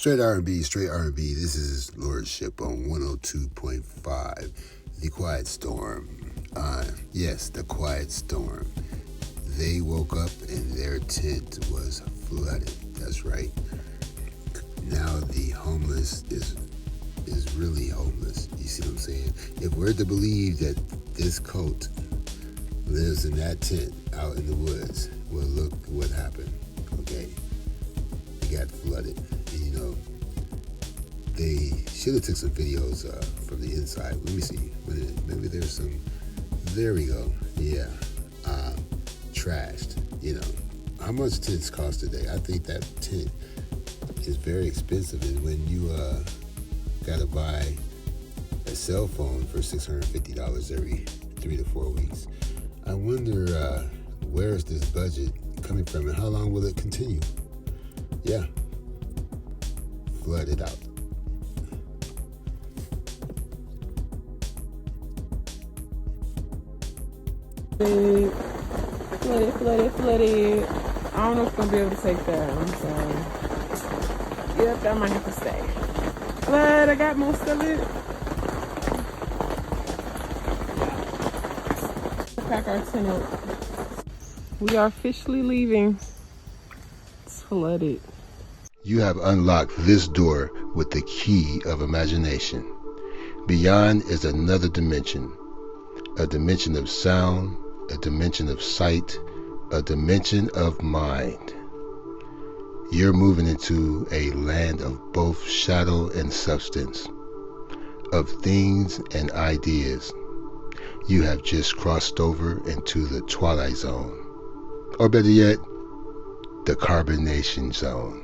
Straight R&B, straight R&B. This is Lordship on 102.5. The Quiet Storm. Yes, the Quiet Storm. They woke up and their tent was flooded. That's right. Now the homeless is really homeless. You see what I'm saying? If we're to believe that this cult lives in that tent out in the woods, well, look what happened. Okay, it got flooded. And, they should have took some videos from the inside. Let me see. Maybe there's some. There we go. Yeah, trashed. How much tents cost today? I think that tent is very expensive, and when you gotta buy a cell phone for $650 every 3 to 4 weeks, I wonder where is this budget coming from, and how long will it continue? Yeah, flood it out. Flooded. I don't know if I'm gonna be able to take that. I'm sorry. Yep, I might have to stay. But I got most of it. Pack our tent up. We are officially leaving. It's flooded. You have unlocked this door with the key of imagination. Beyond is another dimension. A dimension of sound, a dimension of sight, a dimension of mind. You're moving into a land of both shadow and substance, of things and ideas. You have just crossed over into the twilight zone, or better yet, the carbonation zone.